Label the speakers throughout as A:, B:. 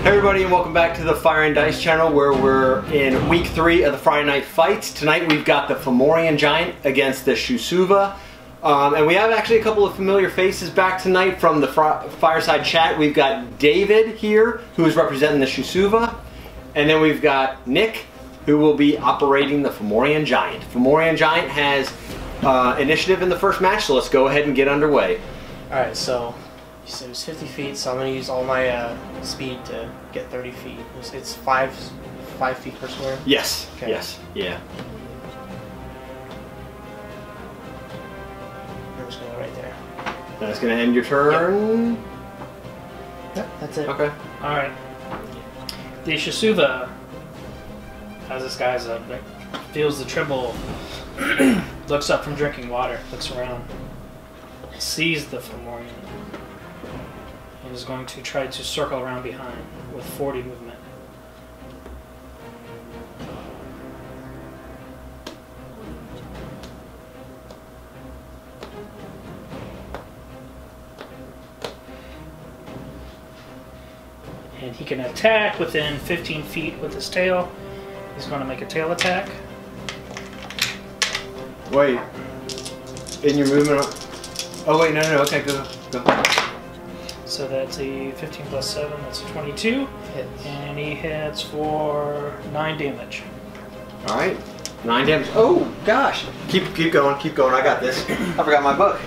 A: Hey everybody, and welcome back to the Fire and Dice channel, where we're in week 3 of the Friday night fights. Tonight we've got the Formorian Giant against the Shoosuva. And we have actually a couple of familiar faces back tonight from the fireside chat. We've got David here, who is representing the Shoosuva. And then we've got Nick, who will be operating the Formorian Giant. Formorian Giant has initiative in the first match, so let's go ahead and get underway.
B: Alright, so you said it was 50 feet, so I'm going to use all my speed to get 30 feet. It's 5 feet per square?
A: Yes.
B: Okay.
A: Yes. Yeah.
B: I'm just going to go right there.
A: That's going to end your turn?
B: Yep, that's it.
A: Okay.
C: Alright. The Shoosuva, as this guy's up, feels the tremble, looks up from drinking water, looks around, sees the Formorian, and is going to try to circle around behind with 40 movement. And he can attack within 15 feet with his tail. He's going to make a tail attack.
A: Wait. In your movement... Oh wait, no. Okay, go.
C: So that's a 15 plus 7, that's a 22.
B: Hits.
C: And he hits for 9 damage.
A: Alright. 9 damage. Oh, gosh. Keep going, I got this. I forgot my book.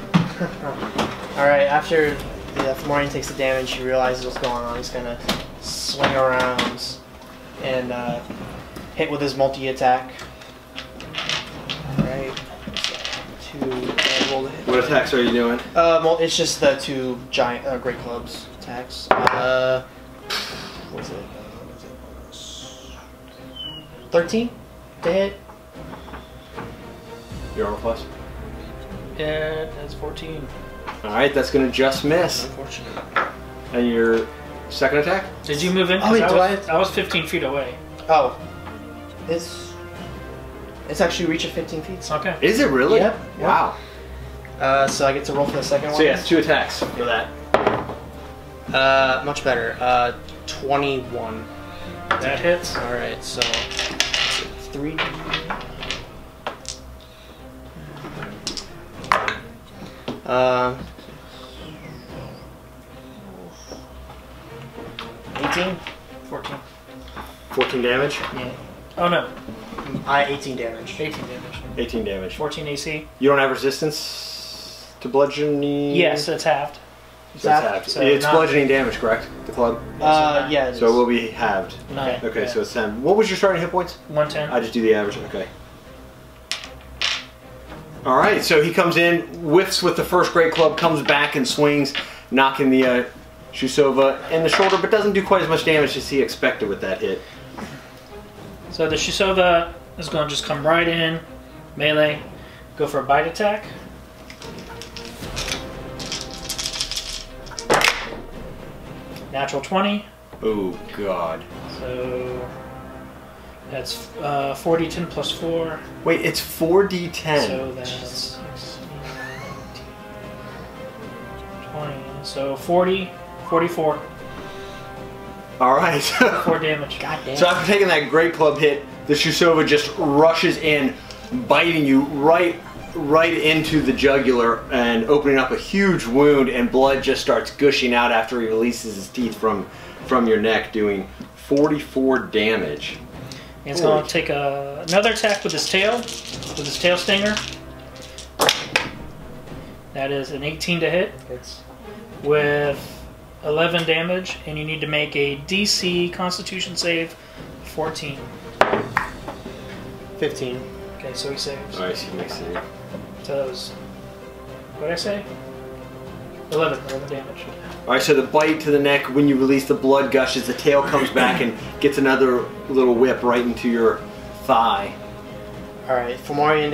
B: Alright, after the Formorian takes the damage, he realizes what's going on. He's going to swing around and hit with his multi-attack. Alright. Roll to hit.
A: What attacks are you doing?
B: It's just the 2 giant great clubs attacks. What's it? 13 to hit.
A: Your armor plus?
C: Yeah, that's 14.
A: Alright, that's going to just miss.
C: Unfortunate.
A: And your second attack?
C: Did you move in?
B: Oh, wait,
C: I was 15 feet away.
B: Oh. It's actually reach of 15 feet. So.
C: Okay.
A: Is it really?
B: Yep.
A: Wow.
B: So I get to roll for the second one?
A: So yes, 2 attacks for that.
B: Much better. 21.
C: That hits.
B: Alright, so 3. Uh, 18?
C: 14.
A: 14 damage?
C: Yeah. Oh no.
B: 18 damage.
C: 18 damage.
A: 18 damage.
C: 14 AC.
A: You don't have resistance to bludgeoning?
C: Yes, it's halved.
A: So it's halved.
C: So
A: it's
C: not-
A: bludgeoning damage, correct? The club?
B: Yeah, it
A: So it
B: is.
A: will be halved.
C: 9.
A: Okay,
C: Yeah.
A: so it's 10. What was your starting hit points?
C: 110.
A: I just do the average. Okay. Alright, so he comes in, whiffs with the first great club, comes back and swings, knocking the Shoosuva in the shoulder, but doesn't do quite as much damage as he expected with that hit.
C: So the Shoosuva is going to just come right in, melee, go for a bite attack. Natural 20.
A: Oh, God.
C: So that's 4d10 plus 4.
A: Wait, it's 4d10.
C: So that's 16, 20. So 40, 44.
A: Alright.
C: 4 damage.
B: God damn.
A: So after taking that great club hit, the Shoosuva just rushes in, biting you right into the jugular and opening up a huge wound, and blood just starts gushing out after he releases his teeth from your neck, doing 44 damage.
C: He's going to take another attack with his tail stinger. That is an 18 to hit with 11 damage, and you need to make a DC Constitution save 14.
B: 15.
C: Okay, so he saves.
A: Alright, so he makes it.
C: So that was, what did I say? 11 damage.
A: Alright, so the bite to the neck, when you release the blood gushes, the tail comes back and gets another little whip right into your thigh.
B: Alright, Formorian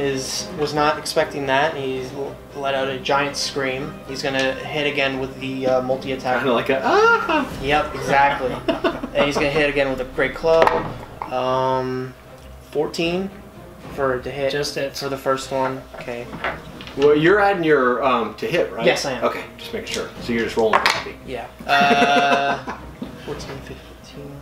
B: was not expecting that, and he's let out a giant scream. He's going to hit again with the multi-attack.
A: Kind of like a, ah!
B: Yep, exactly. And he's going to hit again with a great club. 14 to hit.
C: Just hits.
B: For the first one. Okay.
A: Well, you're adding your to hit, right?
B: Yes, I am.
A: Okay, just making sure. So you're just rolling 50.
B: Yeah. 14, 15.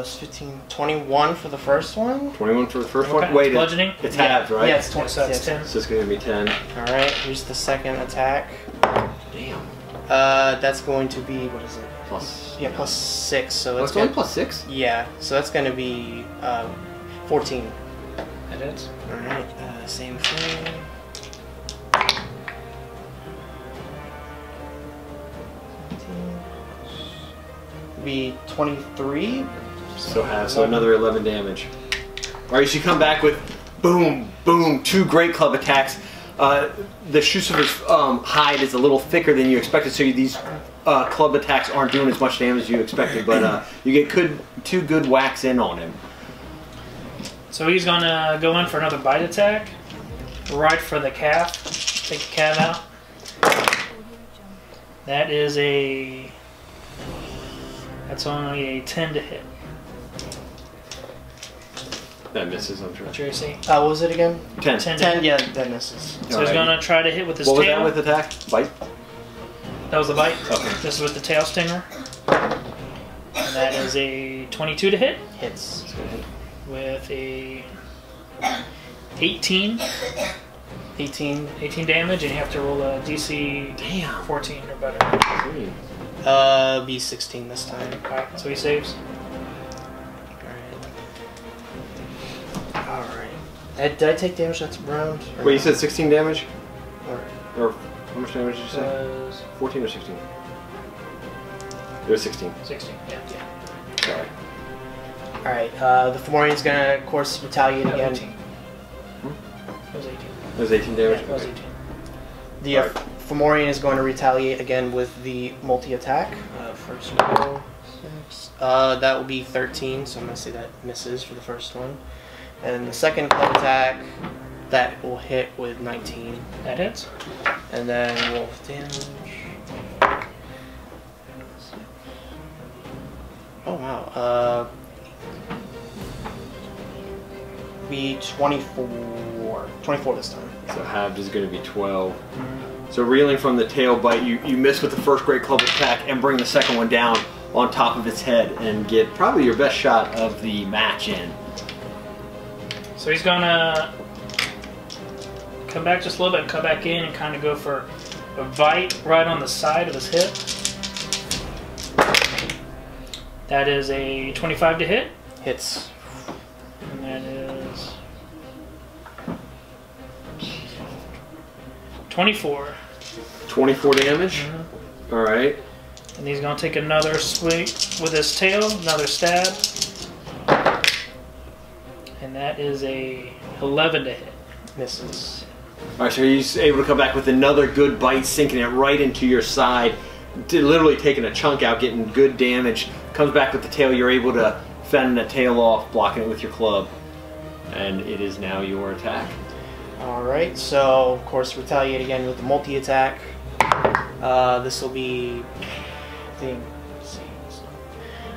B: 15, 21 for the first one.
A: 21 for the first
C: Okay.
A: one? Wait,
C: Bludgeoning?
A: it's halved, right?
B: Yeah, it's 20.
C: So that's 10.
A: So it's going to be 10.
B: Alright, here's the second attack.
A: Damn.
B: That's going to be, what is it?
A: Plus.
B: Yeah, plus 6. So
A: Oh,
B: it's
A: it's only
B: gonna,
A: plus 6?
B: yeah, so that's going to be 14.
C: That is.
B: Alright, same thing. Be 23.
A: So another 11 damage. Alright, so you come back with boom, boom, 2 great club attacks. The Shoosuva's hide is a little thicker than you expected, so these club attacks aren't doing as much damage as you expected, but you get 2 good whacks in on him.
C: So he's gonna go in for another bite attack. Right for the calf. Take the calf out. That is a... That's only a 10 to hit.
A: That misses, I'm sure.
C: What's your AC?
B: What was it again?
A: 10.
C: 10 to
B: 10,
C: hit.
B: yeah, that misses.
C: So he's gonna try to hit with his
A: What was
C: tail.
A: that with attack? Bite?
C: That was the bite.
A: Okay.
C: This is with the tail stinger. And that is a 22 to hit.
B: Hits.
C: With a 18.
B: 18.
C: 18 damage, and you have to roll a DC
A: Damn.
C: 14 or better.
B: Be 16 this time.
C: Alright, so he saves.
B: Alright. Did I take damage that's round?
A: Wait, you said 16 damage?
B: Or
A: Or how much damage did you say?
C: Was
A: 14 or 16? It was 16.
C: 16, yeah.
A: Sorry.
B: Alright, the Formorian's gonna, of course, retaliate
C: No,
B: again.
C: 18. It was 18.
A: It was 18
C: Yeah,
A: damage?
C: it was
A: Okay.
C: 18.
B: The
A: Alright.
B: Formorian is going to retaliate again with the multi-attack. First roll, 6. That will be 13, so I'm going to say that misses for the first one. And the second club attack, that will hit with 19.
C: That hits.
B: And then wolf damage. Oh wow. Be 24. 24 this time.
A: So halved is going to be 12. So reeling from the tail bite, you miss with the first great club attack and bring the second one down on top of its head and get probably your best shot of the match in.
C: So he's gonna come back just a little bit, come back in, and kind of go for a bite right on the side of his hip. That is a 25 to hit.
B: Hits.
C: And that is 24.
A: 24 damage? Alright.
C: And he's going to take another swing with his tail, another stab. And that is a 11 to hit.
B: Misses.
A: Alright, so he's able to come back with another good bite, sinking it right into your side. Literally taking a chunk out, getting good damage. Comes back with the tail, you're able to fend the tail off, blocking it with your club. And it is now your attack.
B: Alright, so of course retaliate again with the multi-attack. This will be, I think, let's see.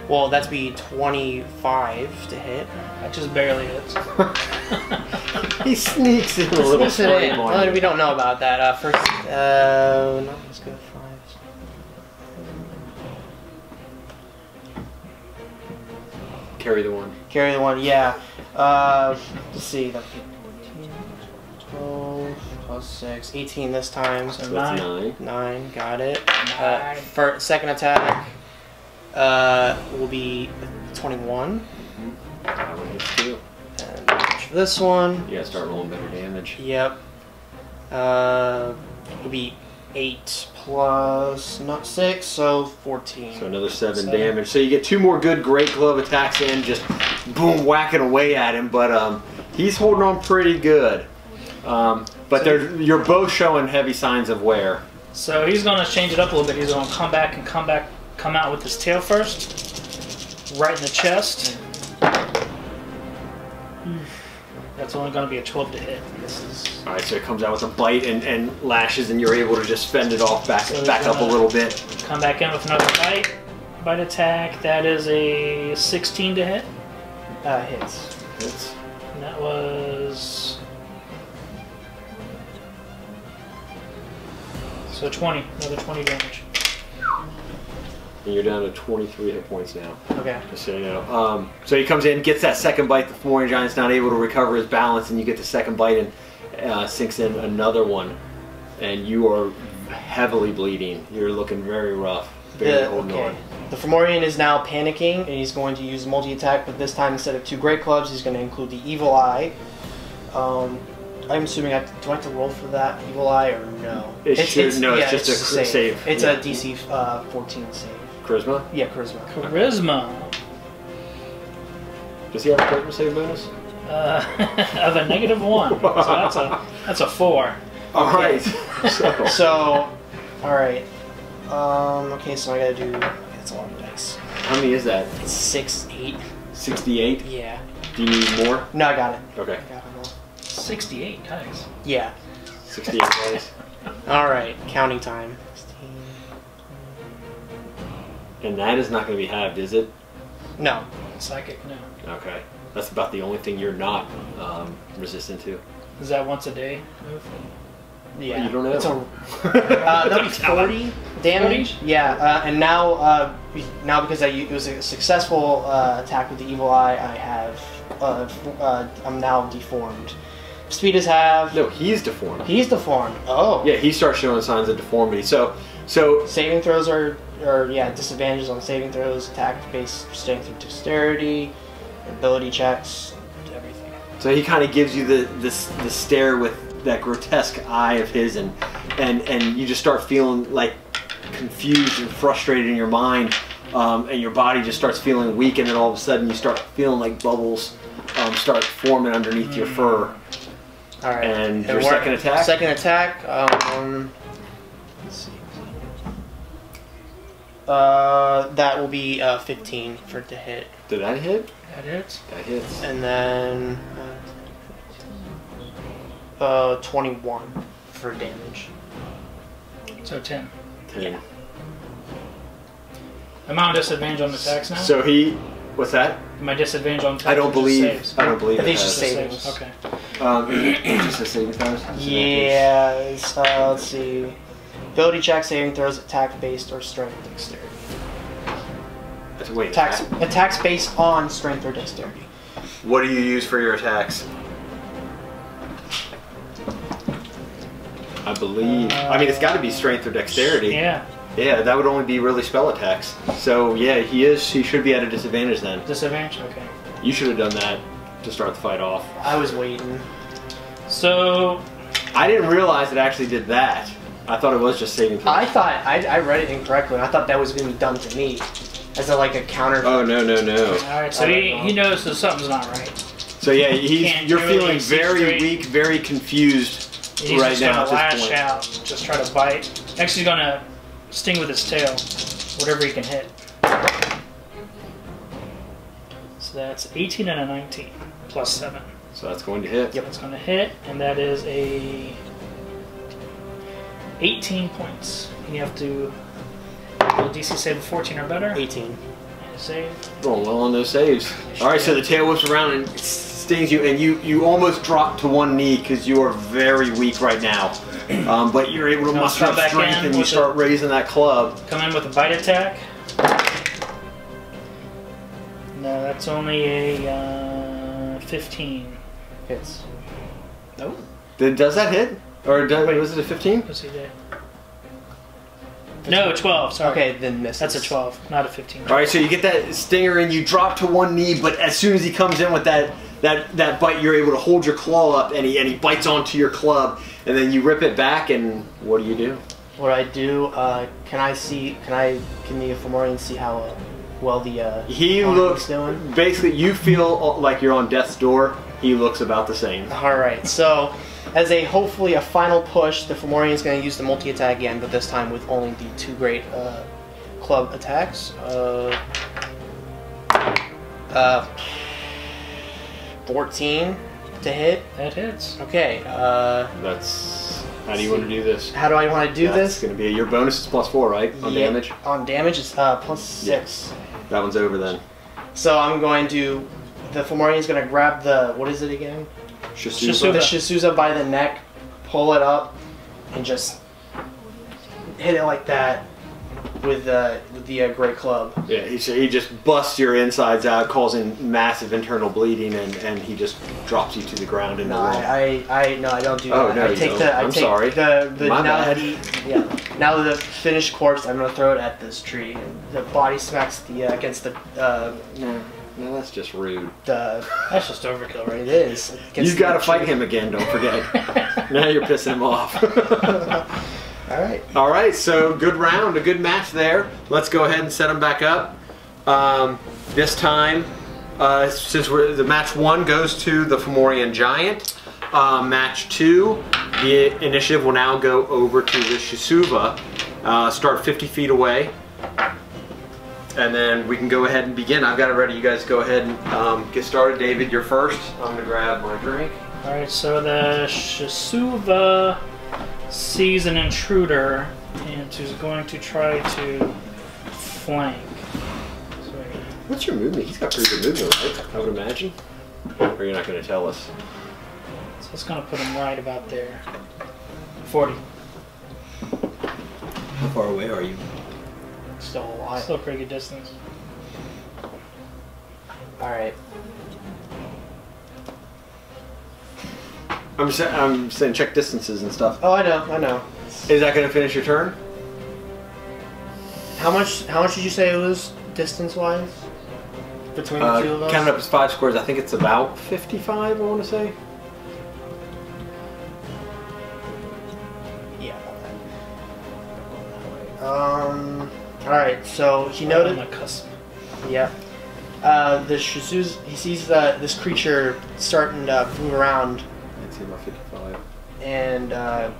B: Well, that's be 25 to hit.
C: That just barely hits.
A: He sneaks in a little flame on
B: Well,
A: you.
B: we don't know about that. First, no, let's go 5.
A: Carry the one.
B: Carry the one, yeah. Let's see, that'd be 14, 12, plus 6, 18 this time.
C: So
A: So that's
C: 9.
A: 9.
B: 9, got it.
C: Nine.
B: Second attack will be 21.
A: That one hits too.
B: And for this one,
A: You gotta start rolling better damage.
B: yep. Will be 8 plus not 6, so 14.
A: So another 7
C: 7.
A: damage. So you get 2 more good great glove attacks in, just boom, whacking away at him. But he's holding on pretty good. But you're both showing heavy signs of wear.
C: So he's going to change it up a little bit. He's going to come out with his tail first. Right in the chest. That's only going to be a 12 to hit. This is
A: Alright, so it comes out with a bite and lashes, and you're able to just fend it off back
C: So
A: up a little bit.
C: come back in with another bite attack. That is a 16 to hit.
B: Hits.
A: It's,
C: And that was... So 20, another 20 damage.
A: And you're down to 23 hit points now.
B: Okay.
A: Just so you know. So he comes in, gets that second bite. The Formorian Giant's not able to recover his balance, and you get the second bite and sinks in another one. And you are heavily bleeding. You're looking very rough. Barely holding on.
B: The Formorian is now panicking, and he's going to use multi-attack, but this time instead of 2 great clubs, he's going to include the Evil Eye. I'm assuming do I have to roll for that Evil Eye or no?
A: It's just a save.
B: It's a DC 14 save.
A: Charisma?
B: Yeah, charisma.
C: Charisma.
A: Does he have a charisma save bonus?
C: Of a -1. So that's a 4.
A: All right.
B: So, all right. Okay, so I gotta do. That's a lot of dice.
A: How many is that?
B: It's 6, 8.
A: 68?
B: Yeah.
A: Do you need more?
B: No, I got it.
A: Okay.
B: I got it all.
C: 68 dice.
B: Yeah.
A: 68 dice.
B: All right, counting time. 16.
A: And that is not going to be halved, is it?
B: No.
C: Psychic, no.
A: Okay. That's about the only thing you're not resistant to.
C: Is that once a day move?
B: Yeah.
A: You don't know.
B: It's that'll be 40 damage.
C: 40?
B: Yeah, and now because it was a successful attack with the Evil Eye, I have I'm now deformed. Speed is halved.
A: No, he's deformed.
B: He's deformed. Oh.
A: Yeah, he starts showing signs of deformity. So
B: saving throws are disadvantages on saving throws, attack-based strength and dexterity, ability checks, everything.
A: So he kind of gives you the stare with that grotesque eye of his, and you just start feeling like confused and frustrated in your mind, and your body just starts feeling weak, and then all of a sudden you start feeling like bubbles start forming underneath your fur.
B: All right.
A: And your second attack?
B: Second attack. Let's see. That will be 15 for it to hit.
A: Did that hit?
C: That hits.
A: That hits.
B: And then 21 for damage.
C: So 10.
A: 10.
B: Yeah.
C: Am I on disadvantage on attacks now?
A: So what's that?
C: Am I disadvantage on attacks?
A: I don't believe
C: I
A: it
B: think it's
A: has.
B: just savings.
C: Okay.
A: It's just a saving throws?
B: Yeah. Let's see. Ability check, saving throws, attack based or strength dexterity.
A: Wait.
B: Attacks based on strength or dexterity.
A: What do you use for your attacks? I believe. I mean, it's got to be strength or dexterity.
C: Yeah.
A: Yeah, that would only be really spell attacks. So yeah, he should be at a disadvantage then.
C: Disadvantage. Okay.
A: You should have done that to start the fight off.
B: I was waiting.
C: So
A: I didn't realize it actually did that. I thought it was just saving throws.
B: I thought I read it incorrectly. I thought that was going to be done to me as a counter.
A: Oh no.
C: all right. So he knows that something's not right.
A: So yeah, you're feeling
C: see
A: very
C: straight.
A: weak, very confused
C: He's
A: right
C: just
A: now
C: gonna
A: at this
C: lash
A: point.
C: out, just try to bite. Actually, he's gonna sting with his tail, whatever he can hit. So that's 18 and a 19 plus 7.
A: So that's going to hit.
C: Yep, it's gonna hit, and that is a 18 points. And you have to roll DC save of 14 or better.
B: 18.
C: And save.
A: Rolling well on those saves. All right, so the tail whips around and stings you, and you almost drop to one knee because you are very weak right now. But you're able to
C: Now
A: muster up
C: start back
A: strength,
C: in
A: and you
C: with
A: start raising that club.
C: Come in with a bite attack. No, that's only a 15.
B: Hits.
C: Nope.
A: Does that hit? Or was it a 15?
C: What's he did? No, 12. Sorry.
B: Okay, then misses.
C: That's a 12, not a 15.
A: All right, so you get that stinger and you drop to one knee, but as soon as he comes in with that bite, you're able to hold your claw up, and he bites onto your club, and then you rip it back, and what do?
B: What I do? Can the Formorian see how well the
A: He
B: opponent
A: looks
B: is doing?
A: basically. You feel like you're on death's door. He looks about the same.
B: All right, so. As hopefully a final push, the Formorian is going to use the multi-attack again, but this time with only the 2 great club attacks. 14 to hit.
C: That hits.
B: Okay.
A: That's. How do you want to do this?
B: How do I want to do
A: That's
B: this?
A: going to be your bonus is +4, right? On damage.
B: On damage, it's +6.
A: Yeah. That one's over then.
B: So I'm going to. The Formorian is going to grab the. What is it again?
A: Shoosuva.
B: The Shoosuva by the neck, pull it up, and just hit it like that. with the great club.
A: Yeah, he just busts your insides out, causing massive internal bleeding, and he just drops you to the ground in the wall.
B: I don't do
A: Oh,
B: that.
A: no,
B: I take
A: you
B: the
A: don't.
B: I
A: I'm
B: take
A: sorry. My bad.
B: Now the finished corpse, I'm gonna throw it at this tree. The body smacks against the
A: No, that's just rude.
C: That's just overkill, right?
B: It is.
A: You got to fight him again. Don't forget. Now you're pissing him off.
B: All right.
A: All right. So good round, a good match there. Let's go ahead and set them back up. This time, since the match 1 goes to the Formorian Giant, match 2, the initiative will now go over to the Shoosuva. Start 50 feet away. And then we can go ahead and begin. I've got it ready. You guys go ahead and get started. David, you're first. I'm going to grab my drink.
C: Alright, so the Shoosuva sees an intruder and is going to try to flank. So,
A: What's your movement? He's got pretty good movement, right? I would imagine. Or you're not going to tell us.
C: so it's going to put him right about there. 40.
A: How far away are you?
B: Still a lot.
C: Still a pretty good distance.
B: All right.
A: I'm saying check distances and stuff.
B: Oh, I know.
A: Is that going to finish your turn?
B: How much did you say it was distance-wise between the two of us?
A: Counting up as 5 squares, I think it's about 55, I want to say.
B: Yeah. All right. So he noted.
C: On the cusp.
B: Yeah. The Shoosuva, he sees this creature starting to move around,
A: I'd say about 55.
B: and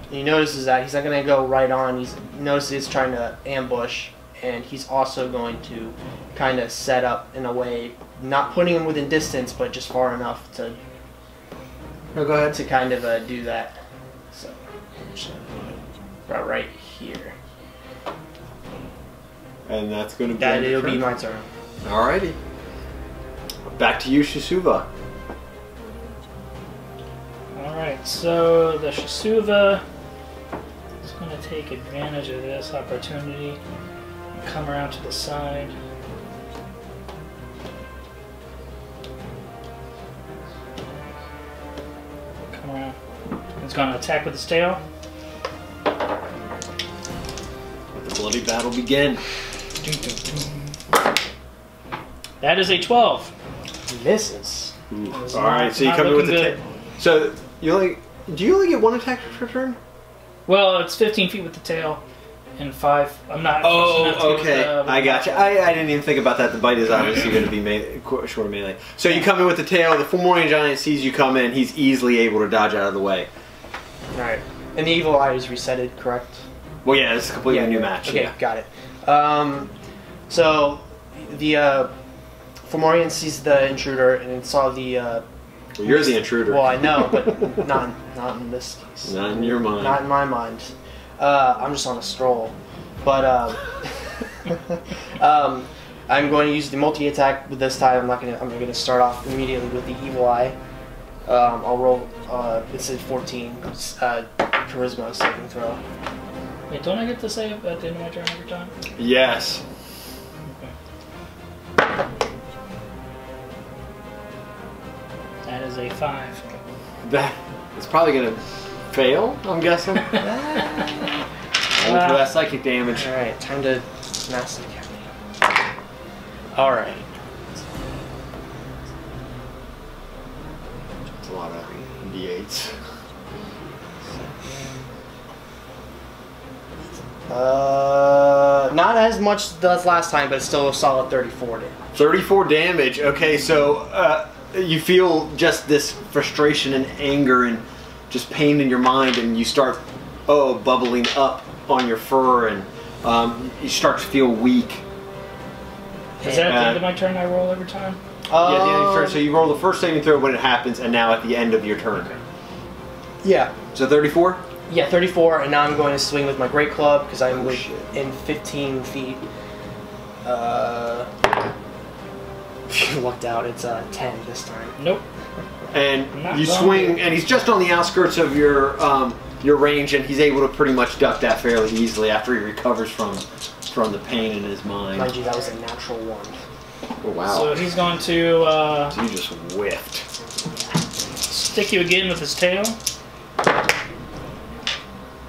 B: he notices that he's not going to go right on. He notices he's trying to ambush, and he's also going to kind of set up in a way, not putting him within distance, but just far enough to.
A: No, go ahead.
B: To kind of do that. So, about right here.
A: And that's going to be.
B: It'll be my turn.
A: Alrighty. Back to you, Shoosuva.
C: Alright, so the Shoosuva is going to take advantage of this opportunity and come around to the side. Come around. It's going to attack with its tail.
A: Let the bloody battle begin.
C: That is a 12.
B: Misses.
A: Alright, so you come in with the tail. So, do you only get 1 attack per turn?
C: Well, it's 15 feet with the tail and 5. I'm not.
A: Oh, okay. I gotcha. I didn't even think about that. The bite is obviously going to be short melee. So you come in with the tail. The Formorian Giant sees you come in. He's easily able to dodge out of the way.
B: Alright. And the evil eye is resetted, correct?
A: Well, yeah, it's a completely new match.
B: Okay,
A: yeah.
B: got it. So the Formorian sees the intruder and saw the.
A: Well, you're the intruder.
B: Well, I know, but not in this case.
A: Not in your mind.
B: Not in my mind. I'm just on a stroll, but I'm going to use the multi-attack with this time. I'm going to start off immediately with the evil eye. I'll roll. It's a 14 charisma saving throw.
C: Wait, don't I get to save at the end of my turn every time?
A: Yes.
C: Okay. That is a 5.
A: That is probably going to fail, I'm guessing. Roll for that psychic damage.
B: Alright, time to master count. Alright.
A: That's a lot of D8s.
B: Not as much as last time, but it's still a solid 34 damage.
A: 34 damage. Okay, so you feel just this frustration and anger and just pain in your mind, and you start bubbling up on your fur, and you start to feel weak.
C: Is that at the end of my turn I roll every time?
A: Yeah, at the end of your turn. So you roll the first saving throw when it happens, and now at the end of your turn.
C: Okay.
B: Yeah.
A: So 34?
B: Yeah, 34, and now I'm going to swing with my great club because I'm
A: shit.
B: 15 feet. You lucked out. It's 10 this time.
C: Nope.
A: And you swing, and he's just on the outskirts of your range, and he's able to pretty much duck that fairly easily after he recovers from from the pain in his mind.
B: Mind you, that was a natural 1.
A: Oh, wow.
C: So he's going to
A: So you just whiffed.
C: stick you again with his tail.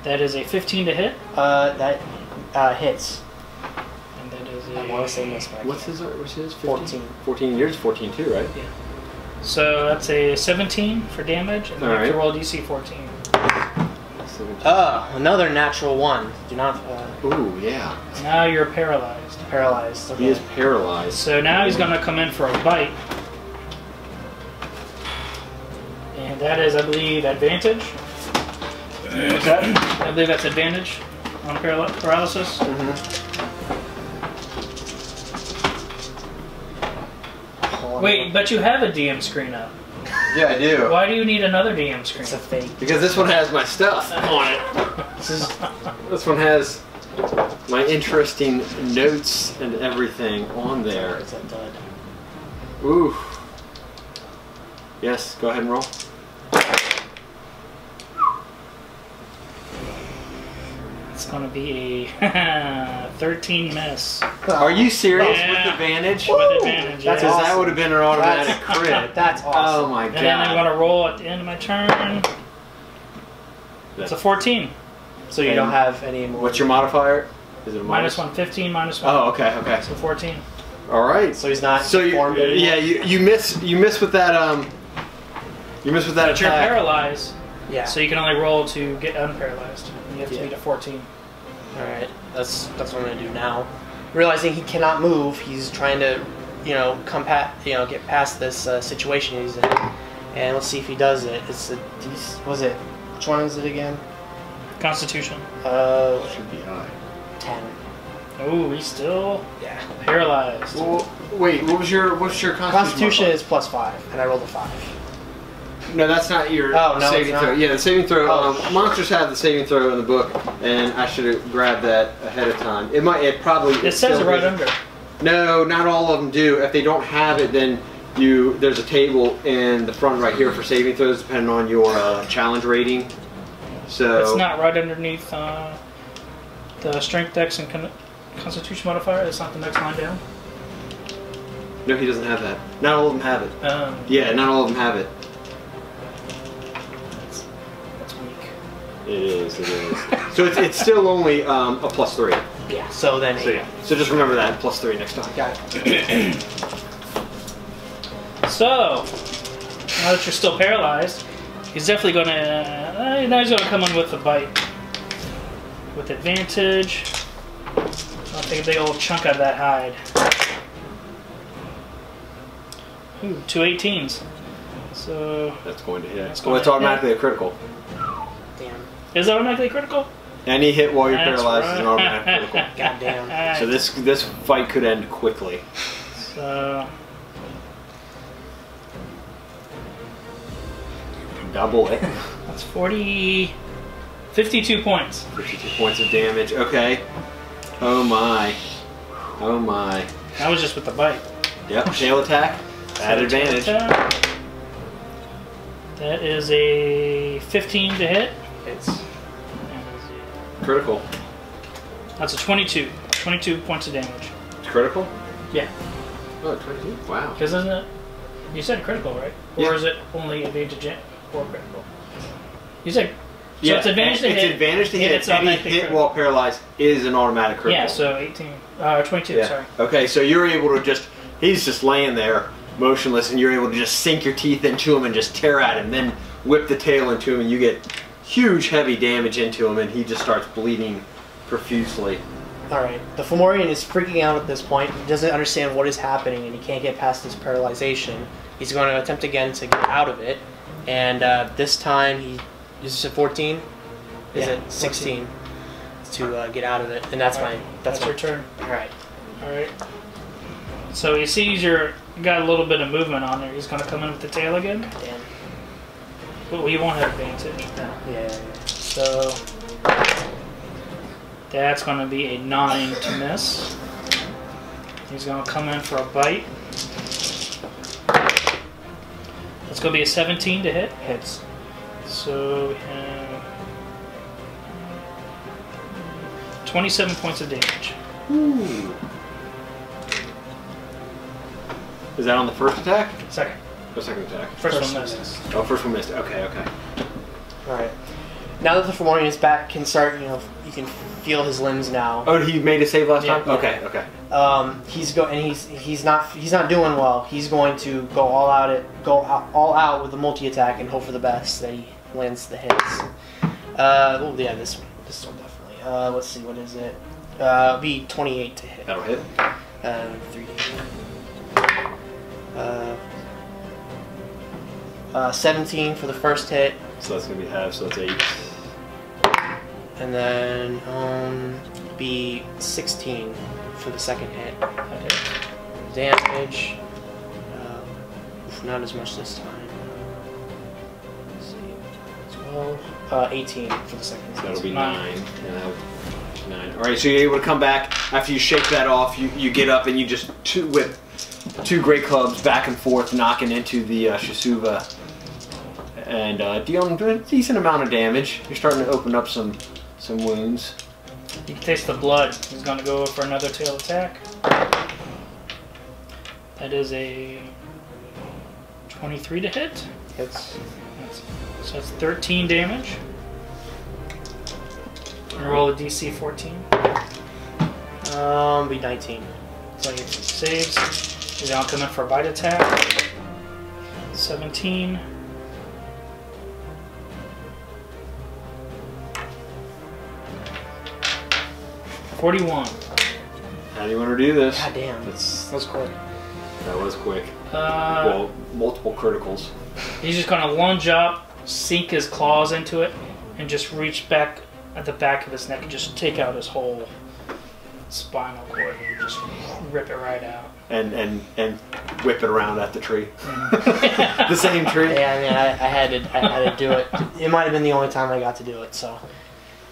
C: That is a 15 to hit.
B: That hits.
C: And that is
B: I want to say miss, but I
A: What's
B: can't.
A: his?
B: 14.
A: 14 years, 14 too, right?
C: Yeah. So that's a 17 for damage, and you have to roll DC 14.
B: Another natural 1. Do not.
A: Ooh, yeah.
C: Now you're paralyzed.
B: Paralyzed. Okay.
A: He is paralyzed.
C: So now he's going to come in for a bite. And that is, I believe, advantage.
A: What's that?
C: I believe that's advantage on paralysis.
A: Mm-hmm.
C: Wait, but you have a DM screen up.
A: Yeah, I do.
C: Why do you need another DM screen?
B: It's a fake.
A: Because this one has my stuff on it. This one has my interesting notes and everything on there.
B: It's a dud.
A: Ooh. Yes, go ahead and roll.
C: It's going to be a 13 miss.
A: Are you serious?
C: Yeah.
A: With advantage?
C: With advantage, yeah.
B: That's
A: Because that
B: awesome.
A: would have been an automatic crit.
B: That's awesome.
A: Oh my god.
C: And then I'm going to roll at the end of my turn. It's a 14.
B: So you don't have any more.
A: What's your modifier? Is it a
C: Minus 1, 15, minus 1.
A: Oh, okay, okay.
C: So 14.
A: All right.
B: So he's not
A: So
B: formed anymore?
A: yeah, you miss with that you miss with that
C: But you're
A: attack.
C: paralyzed,
B: Yeah.
C: so you can only roll to get unparalyzed. And you have to
B: Yeah.
C: beat a 14.
B: All right. That's what I'm gonna do now. Realizing he cannot move, he's trying to, get past this situation he's in. And let's see if he does it. It's a was it? Which one is it again?
C: Constitution.
A: Should be high.
B: 10.
C: Oh, he's still
B: Yeah.
C: paralyzed.
A: Well, wait, what's your constitution?
B: Constitution
A: modifier?
B: is +5, and I rolled a 5.
A: No, that's not your
B: Oh, no,
A: saving
B: it's
A: throw.
B: not?
A: Yeah, the saving throw.
B: Oh.
A: Monsters have the saving throw in the book, and I should have grabbed that ahead of time. It probably.
C: It says
A: still
C: it right
A: is.
C: under.
A: No, not all of them do. If they don't have it, then there's a table in the front right here for saving throws, depending on your challenge rating. So
C: It's not right underneath the strength, dex, and constitution modifier. It's not the next line down.
A: No, he doesn't have that. Not all of them have it. Yeah, not all of them have it.
C: That's weak.
A: It is. So it's still only a +3.
B: Yeah. So then.
A: So yeah. So just remember that +3 next time.
B: Got it.
C: So, now that you're still paralyzed, he's definitely going to. Now he's going to come in with a bite. With advantage. I'll take a big old chunk out of that hide. Ooh, 2 18s. So,
A: That's going to hit.
C: That's
A: Well,
C: going
A: it's
C: to
A: automatically a critical.
B: Damn.
C: is it automatically critical?
A: Any hit while you're
C: That's
A: paralyzed is an
C: right.
A: automatic critical.
B: Goddamn.
A: So this fight could end quickly.
C: So,
A: Double it.
C: that's 52 points.
A: 52 points of damage. Okay. Oh my. Oh my.
C: That was just with the bite.
A: Yep. Tail attack. At
C: So,
A: advantage.
C: That is a 15 to hit.
A: Critical.
C: That's a 22. 22 points of damage.
A: It's critical?
C: Yeah.
A: Oh, 22. Wow.
C: Because isn't it? You said critical, right? Or
A: Yeah.
C: is it only advantage or critical? You said. So
A: Yeah,
C: it's advantage to hit.
A: It's advantage to
C: and
A: hit.
C: It's
A: Any
C: automatically
A: hit
C: critical.
A: while paralyzed is an automatic critical.
C: Yeah, so 18. 22,
A: Yeah.
C: sorry.
A: Okay, so you're able to just, he's just laying there motionless, and you're able to just sink your teeth into him and just tear at him, then whip the tail into him, and you get huge heavy damage into him, and he just starts bleeding profusely.
B: Alright, the Formorian is freaking out at this point. He doesn't understand what is happening and he can't get past his paralyzation. He's going to attempt again to get out of it. And this time he uses a 14? Is
C: Yeah,
B: it 16? To get out of it. And that's
C: Alright,
B: my...
C: That's your turn.
B: Alright.
C: Alright. So he sees you got a little bit of movement on there. He's going to come in with the tail again.
B: Damn.
C: But we won't have advantage.
B: Yeah.
C: So that's going to be a 9 to miss. He's going to come in for a bite. That's going to be a 17 to hit.
B: Hits.
C: So we have 27 points of damage.
A: Ooh. Is that on the first attack?
C: Second.
A: Or second attack?
C: First one missed.
A: Oh, first one missed. Okay, okay.
B: Alright. Now that the Formorian's back can start, you can feel his limbs now.
A: Oh, he made a save last time?
B: Yeah.
A: Okay, okay.
B: He's not doing well. He's going to go all out with the multi attack and hope for the best that he lands the hits. Oh yeah, this one definitely. Let's see, what is it? Be 28 to hit.
A: That'll hit.
B: 17 for the first hit.
A: So that's gonna be half, so that's 8.
B: And then be 16 for the second hit. Damage. Not as much this time. Let's see. 12. 18 for the second hit.
A: So that'll be 9. And that'll 9. Alright, so you're able to come back. After you shake that off, you get up and you just whip 2 great clubs back and forth, knocking into the Shoosuva. And dealing a decent amount of damage. You're starting to open up some wounds.
C: You can taste the blood. He's going to go for another tail attack. That is a 23 to hit.
B: Hits.
C: So that's 13 damage. And roll a DC 14.
B: Be 19.
C: So he saves. He's now coming for a bite attack. 17. 41.
A: How do you want to do this?
B: God damn, that was quick.
A: That was quick.
C: Well,
A: multiple criticals.
C: He's just going to lunge up, sink his claws into it, and just reach back at the back of his neck and just take out his whole spinal cord and just rip it right out.
A: And whip it around at the tree. The same tree.
B: Yeah, I mean, I had to do it. It might have been the only time I got to do it. So.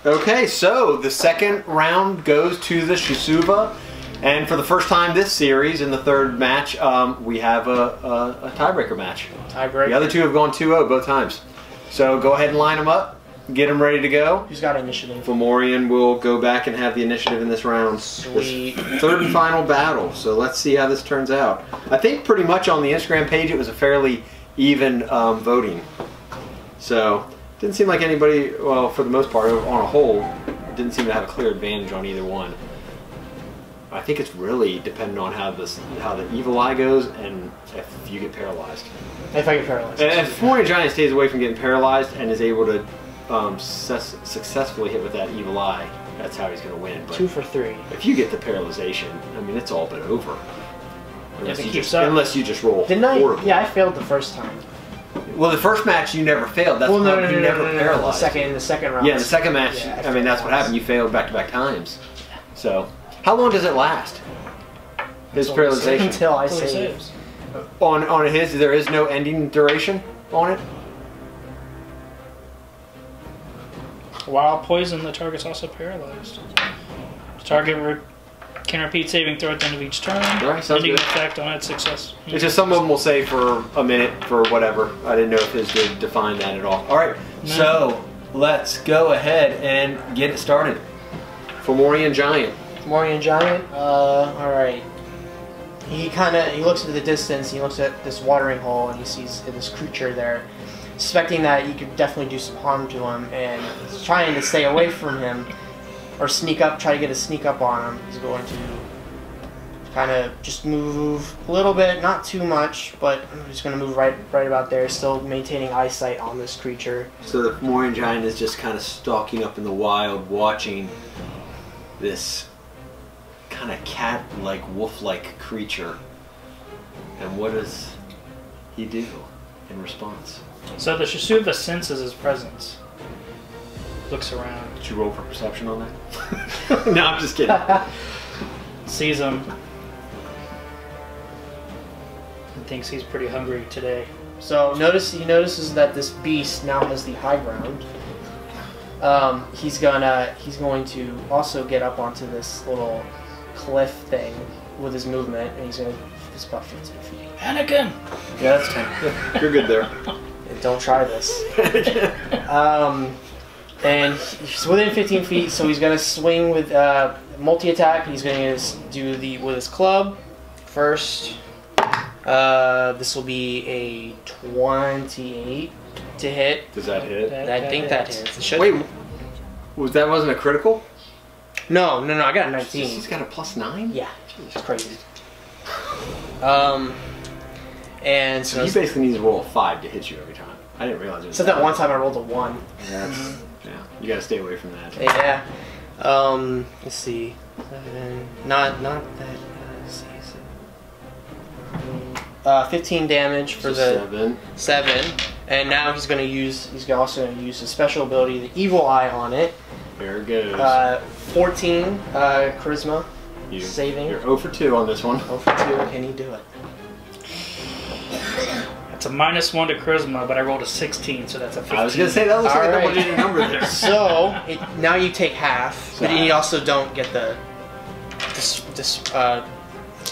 A: Okay, so the second round goes to the Shoosuva, and for the first time this series, in the third match, we have a tiebreaker match.
B: Tiebreaker.
A: The other two have gone 2-0 both times. So go ahead and line them up, get them ready to go.
B: Who's got initiative?
A: Formorian will go back and have the initiative in this round.
B: Sweet.
A: This third and final battle, so let's see how this turns out. I think pretty much on the Instagram page it was a fairly even voting. So, didn't seem like anybody, well, for the most part, on a whole, didn't seem to have a clear advantage on either one. I think it's really dependent on how the evil eye goes and if you get paralyzed.
B: If I get paralyzed.
A: And if Formorian Giant stays away from getting paralyzed and is able to successfully hit with that evil eye, that's how he's going to win. But
B: 2 for 3.
A: if you get the paralyzation, I mean, it's all but over. Unless you just roll
B: Didn't I?
A: horribly.
B: Yeah, I failed the first time.
A: Well, the first match you never failed. That's
B: Well, no,
A: you never paralyzed.
B: In the second round.
A: Yeah, the second match.
B: Yeah,
A: I mean, that's what happened. You failed back-to-back times. So, how long does it last? His paralyzation.
B: Until I
C: Until he
B: save.
C: saves.
A: On his, there is no ending duration on it.
C: While poisoned, the target's also paralyzed. The target can repeat saving throw at the end of each turn.
A: Right, sounds
C: ending
A: good.
C: effect on its success.
A: It's just some of them will say for a minute for whatever. I didn't know if his did define that at all. All right, so let's go ahead and get it started. Formorian Giant.
B: Formorian Giant. All right. He looks into the distance. He looks at this watering hole and he sees this creature there, suspecting that he could definitely do some harm to him, and he's trying to stay away from him or try to get a sneak up on him. He's going to kind of just move a little bit, not too much, but I'm just going to move right about there, still maintaining eyesight on this creature.
A: So the Formorian Giant is just kind of stalking up in the wild, watching this kind of cat-like, wolf-like creature. And what does he do in response?
C: So the Shoosuva senses his presence. Looks around.
A: Did you roll for perception on that? No, I'm just kidding.
C: Sees him. And thinks he's pretty hungry today.
B: So he notices that this beast now has the high ground. He's going to also get up onto this little cliff thing with his movement, and it's about 15 feet.
C: Anakin!
A: Yeah, that's 10. You're good there.
B: Don't try this. And he's within 15 feet, so he's going to swing with multi-attack. He's going to do with his club first. This will be a 28 to hit.
A: Does that hit?
B: I think that hits. It should.
A: Wait, that wasn't a critical?
B: No, I got a 19.
A: He's got a +9?
B: Yeah, it's crazy. And
A: so he basically needs to roll a 5 to hit you every time. I didn't realize it was
B: that one time I rolled a 1.
A: Yeah, you gotta stay away from that.
B: Yeah. Let's see. 7. Not that. Let's see. 15 damage for the 7. And now he's also gonna use his special ability, the Evil Eye, on it.
A: There it goes.
B: 14 charisma saving.
A: You're 0 for 2 on this one.
B: 0 for 2. Can he do it?
C: It's a -1 to charisma, but I rolled a 16, so that's a 15.
A: I was gonna say that looks like a double-digit number there.
B: So now you take half, but you also don't get the.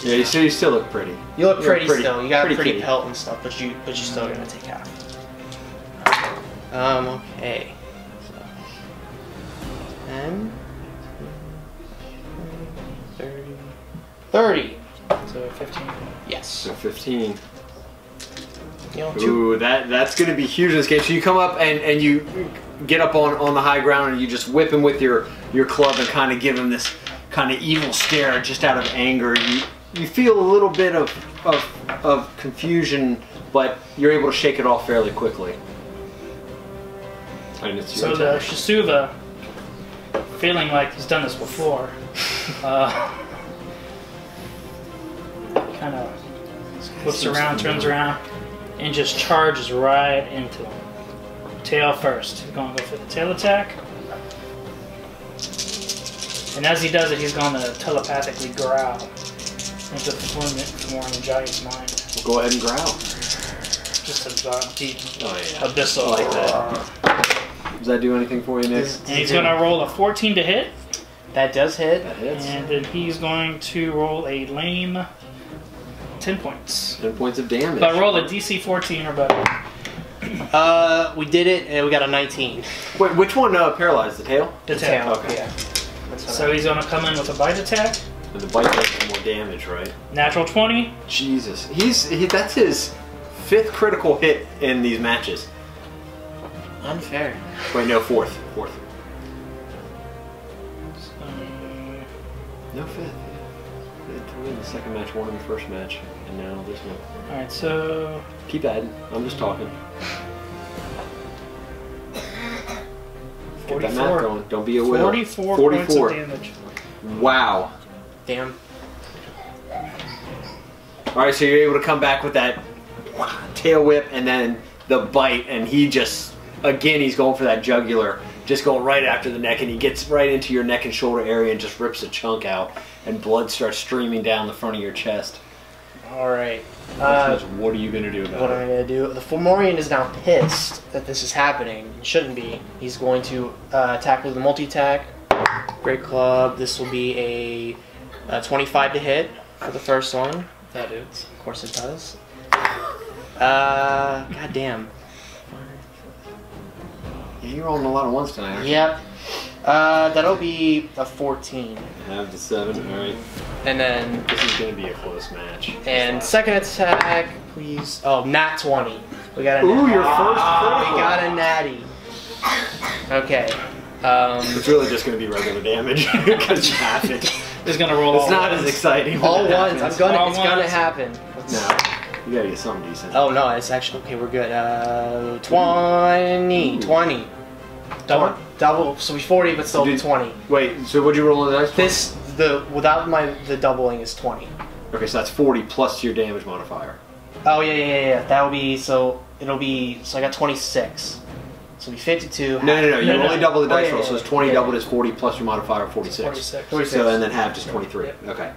A: Yeah, you still look pretty.
B: You look pretty still. You got a pretty
A: kitty.
B: pelt and stuff, but you're still gonna take half. Okay. So 10, 30.
C: So 15.
B: Yes.
A: So 15.
B: You know,
A: Ooh, that's going to be huge in this game. So you come up and you get up on the high ground and you just whip him with your club and kind of give him this kind of evil stare just out of anger. You feel a little bit of confusion, but you're able to shake it off fairly quickly. And it's
C: so the Shoosuva, feeling like he's done this before, kind of flips around, turns around, and just charges right into him. Tail first. He's going to go for the tail attack. And as he does it, he's going to telepathically growl into the Formorian Giant's mind.
A: Well, go ahead and growl.
C: Just a deep,
A: I
C: abyssal.
A: like that. Does that do anything for you, Nick?
C: And he's going to roll a 14 to hit.
B: That does hit.
A: That hits.
C: And then he's going to roll a lame 10 points.
A: 10 points of damage.
C: But roll a DC 14 or better.
B: We did it, and we got a 19.
A: Wait, which one paralyzed? The tail?
C: The tail.
A: Okay.
B: Yeah.
C: So he's going to come in with a bite attack.
A: And the bite does more damage, right?
C: Natural 20.
A: Jesus. That's his 5th critical hit in these matches.
B: Unfair.
A: Wait, no, 4th. No, 5th. In the second match, 1 in the first match, and now this one.
C: Alright, so...
A: Keep adding. I'm just talking. Get that math going. Don't be a will.
C: 44 points of damage.
A: Wow.
B: Damn.
A: Alright, so you're able to come back with that tail whip and then the bite, and he just, again, he's going for that jugular. Just going right after the neck, and he gets right into your neck and shoulder area and just rips a chunk out, and blood starts streaming down the front of your chest.
B: Alright.
A: What are you going to do about it?
B: What am I going to do? The Formorian is now pissed that this is happening. It shouldn't be. He's going to attack with a multi-attack. Great club. This will be a 25 to hit for the first one.
C: That is.
B: Of course it does. God damn.
A: Yeah, you're rolling a lot of ones tonight, aren't you?
B: Yep. That'll be a 14.
A: Have the 7, alright.
B: And then...
A: This is going to be a close match.
B: And second attack, please. Oh, nat 20. We got a
A: Ooh,
B: natty.
A: your first critical.
B: We got a natty. Okay.
A: It's really just going to be regular damage because you have it.
C: He's going to roll
A: It's
C: all
A: not
C: ones.
A: as exciting.
B: All
A: when that
B: ones.
A: happens.
B: It's gonna happen.
A: No, you gotta get something decent.
B: Oh no, it's actually okay. We're good. 20.
A: Ooh.
B: 20. Double. So we 40, but still 20.
A: Wait. So what'd you roll on the dice?
B: Without the doubling is 20.
A: Okay, so that's 40 plus your damage modifier.
B: Oh yeah. That will be so. It'll be so. I got 26. So it'll be 52.
A: No. You only double the dice roll, so it's 20
B: yeah.
A: doubled is 40 plus your modifier 46.
B: 46.
A: So and then half just 23. Okay.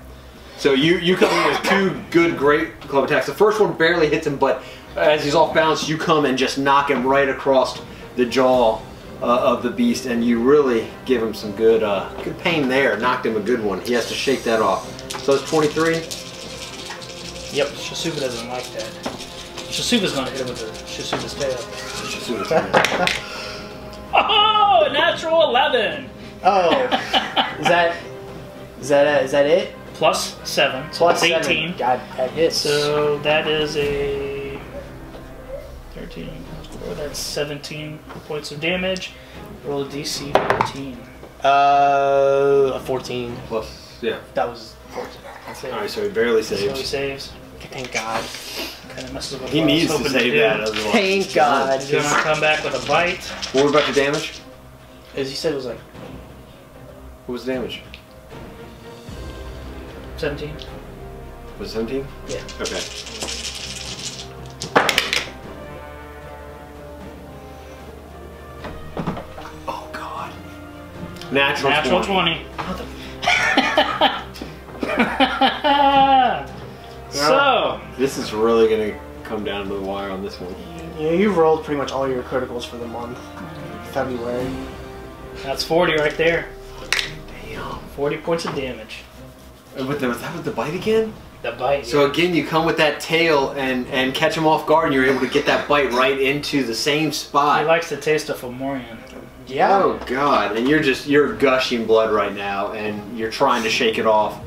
A: So you come in with 2 great club attacks. The first one barely hits him, but as he's off balance, you come and just knock him right across the jaw of the beast, and you really give him some good pain there. Knocked him a good one. He has to shake that off. So it's 23.
C: Yep, Shoosuva doesn't like that. Shoosuva's going to hit him with the Shoosuva's tail. Oh, natural 11!
B: Oh, is that? Is that it?
C: Plus 7. So
B: Plus
C: that's
B: 7.
C: 18.
B: God, that hits.
C: So that is a 13 plus 4. That's 17 points of damage. Roll a DC 14.
B: A 14.
A: Plus, yeah.
B: That was 14. That's it.
A: Alright, so he barely
C: So he
A: saves.
C: saves.
B: Thank God.
C: Kind of messes with
A: He
C: what I was
A: needs to
C: hoping
A: save
C: do.
A: that otherwise.
B: Thank God.
C: He's gonna come back with a bite.
A: What about your damage?
B: As you said, it was like
A: What was the damage?
C: 17.
A: Was it 17?
B: Yeah.
A: Okay. Oh God. Natural
C: 20. So,
A: This is really gonna come down to the wire on this one.
B: you rolled pretty much all your criticals for the month. February.
C: that's 40 right there.
A: Damn.
C: 40 points of damage.
A: Was that with the bite again?
C: The bite.
A: So again, you come with that tail and catch him off guard, and you're able to get that bite right into the same
C: He
A: spot.
C: likes the taste of Formorian.
B: Yeah.
A: Oh God! And you're gushing blood right now, and you're trying to shake it off.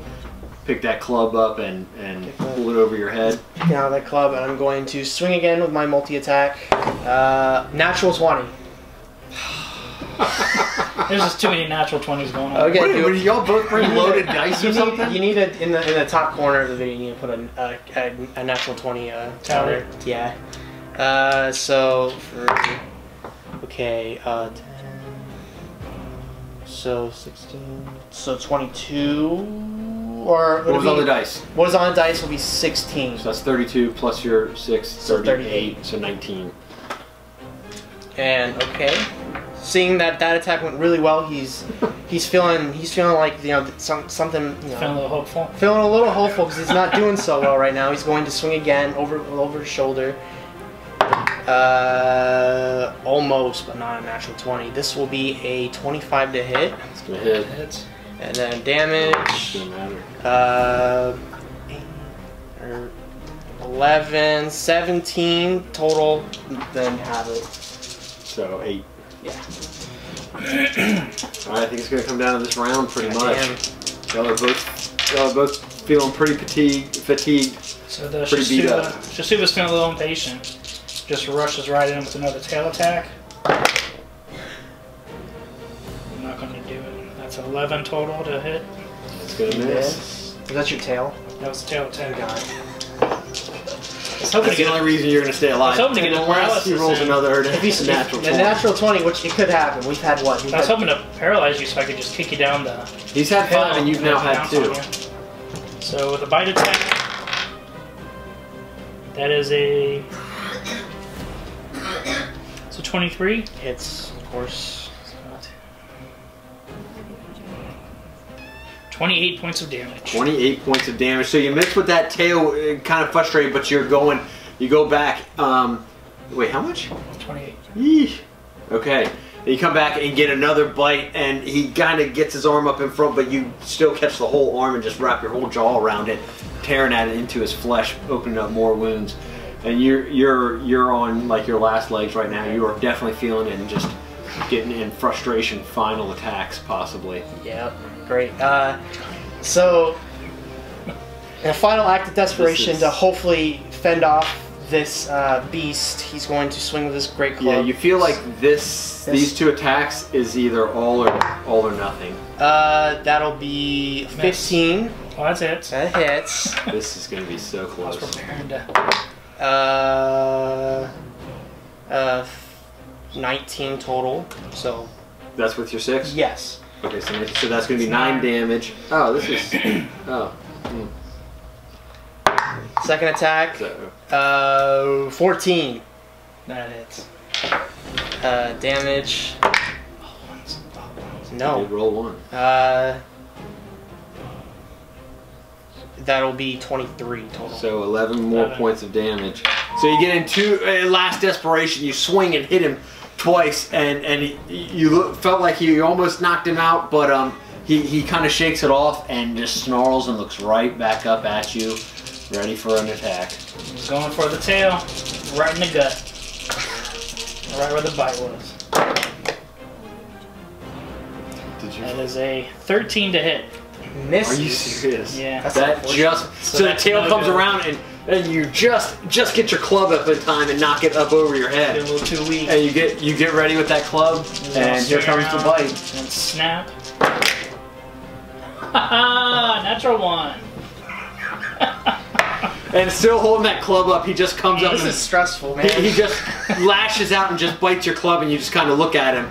A: Pick that club up and pull it over your head.
B: Now that club, and I'm going to swing again with my multi-attack. Natural 20.
C: There's just too many natural 20s going on.
B: Okay,
A: What,
B: dude.
A: did y'all both bring loaded dice or something?
B: You need it in the top corner of the video. You need to put a natural 20
C: Tally.
B: Yeah. So for okay, 10. So 16. So 22. Or
A: What was on the dice?
B: What is on the dice will be 16.
A: So that's 32 plus your 6,
B: So
A: 38, so 19.
B: And okay, seeing that attack went really well, he's feeling like something
C: Feeling a little hopeful.
B: feeling a little hopeful because he's not doing so well right now. He's going to swing again over his shoulder. Almost, but not a natural 20. This will be a 25 to hit,
A: It's gonna hit.
C: Hits.
B: and then damage.
A: Doesn't matter.
B: 11, 17 total. Then have it.
A: So 8.
B: Yeah.
A: Alright, I think it's gonna come down to this round pretty
B: Goddamn.
A: much. Y'all are both feeling pretty fatigued.
C: So the
A: Pretty beat up.
C: Shoosuva's feeling a little impatient. Just rushes right in with another tail attack. I'm not going to do it. That's 11 total to hit.
A: It's gonna miss.
B: Yes. Is that your tail?
C: That was a tail attack.
B: God.
C: I was hoping
A: That's
C: to
A: the
C: get
A: only reason you're gonna stay alive.
C: I was hoping to get a
A: Unless
C: paralysis
A: he rolls
C: in.
A: another
B: If he's
A: natural
B: the
A: 20.
B: natural 20, which it could happen. We've had what?
C: I was hoping to paralyze you so I could just kick you down the
A: He's had 5 and you've now had
C: bounce
A: 2.
C: on you. So with a bite attack, that is a 23.
B: Hits, of course.
C: 28 points of damage.
A: 28 points of damage. So you miss with that tail, kind of frustrated, but you go back. Wait, how much?
C: 28.
A: Yeesh. Okay. And you come back and get another bite, and he kind of gets his arm up in front, but you still catch the whole arm and just wrap your whole jaw around it, tearing at it into his flesh, opening up more wounds. And you're on like your last legs right now. You are definitely feeling it and just getting in frustration. Final attacks, possibly.
B: Yep, great. So, in a final act of desperation to hopefully fend off this beast, he's going to swing with his great club.
A: Yeah, you feel like these 2 attacks is either all or nothing.
B: That'll be 15.
C: Well, that's it.
B: That hits.
A: This is going to be so
C: I was
A: close.
C: preparing to.
B: 19 total. So,
A: That's with your 6?
B: yes.
A: Okay, so that's going to be 9 damage. Oh, this is... Oh.
B: Second attack.
A: So,
B: 14.
C: That hits.
B: Damage.
A: you
B: No.
A: roll 1.
B: That'll be 23 total.
A: So 11 more
C: 11.
A: points of damage. So you get into last desperation. You swing and hit him twice, and felt like you almost knocked him out, but he kind of shakes it off and just snarls and looks right back up at you, ready for an attack.
C: He's going for the tail, right in the gut. Right where the bite was.
A: Did you?
C: That is a 13 to hit.
B: misses.
A: Are you serious?
C: Yeah.
B: That's
A: That
B: unfortunate.
A: just so the
C: that's
A: tail
C: no
A: comes
C: good.
A: around and you just get your club up in time and knock it up over your
C: Get a
A: head.
C: little too weak.
A: And you get ready with that club, and here comes the bite.
C: And snap. Haha, natural one.
A: And still holding that club up, he just comes up
B: This
A: and
B: is stressful, man.
A: he just lashes out and just bites your club, and you just kind of look at him,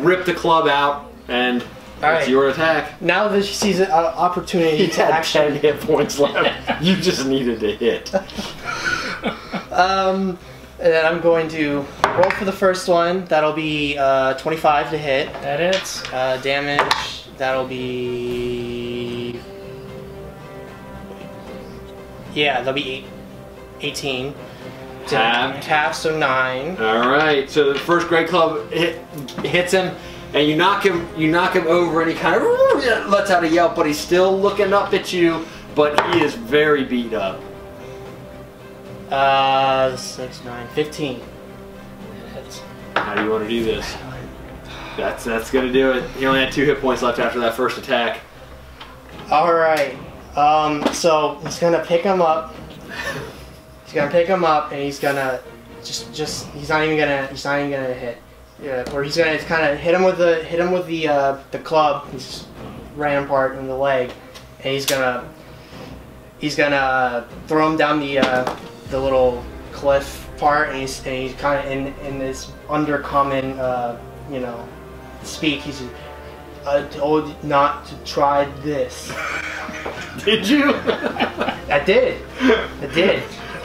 A: rip the club out, and
B: All
A: it's
B: right.
A: your attack.
B: Now that she sees an opportunity
A: He
B: to
A: had
B: actually
A: 10 hit points left. You just needed to hit.
B: And then I'm going to roll for the first one. That'll be 25 to hit.
C: That hits.
B: Damage, that'll be... Yeah, that'll be 18.
A: Halved.
B: Half, so 9.
A: All right. So the first great club hits him, and you knock him over, and he kind of lets out a yelp, but he's still looking up at you. But he is very beat up.
B: 6, 9, 15.
C: That hits.
A: How do you want to do this? That's gonna do it. He only had 2 hit points left after that first attack.
B: Alright. So he's gonna pick him up. He's gonna pick him up, and he's gonna he's not even gonna hit. Yeah, or he's gonna kind of hit him with the club. He's just ran apart in the leg, and he's gonna throw him down the little cliff part, and he's kind of in this undercommon speak. He's I told you not to try this.
A: Did you?
B: I did.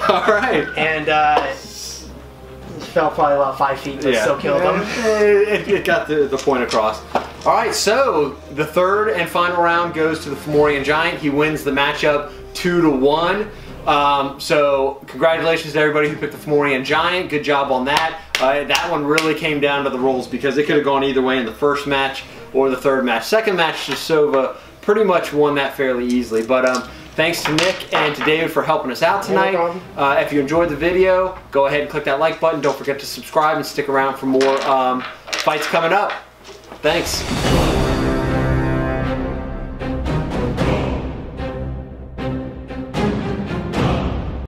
A: All right.
B: And he fell probably about 5 feet, but still killed him.
A: It got the point across. All right, so the third and final round goes to the Formorian Giant. He wins the matchup 2-1. So congratulations to everybody who picked the Formorian Giant. Good job on that. That one really came down to the rolls because it could have gone either way in the first match or the third match. Second match, Shoosuva pretty much won that fairly easily. But thanks to Nick and to David for helping us out tonight.
B: No problem.
A: If you enjoyed the video, go ahead and click that like button. Don't forget to subscribe and stick around for more fights coming up. Thanks.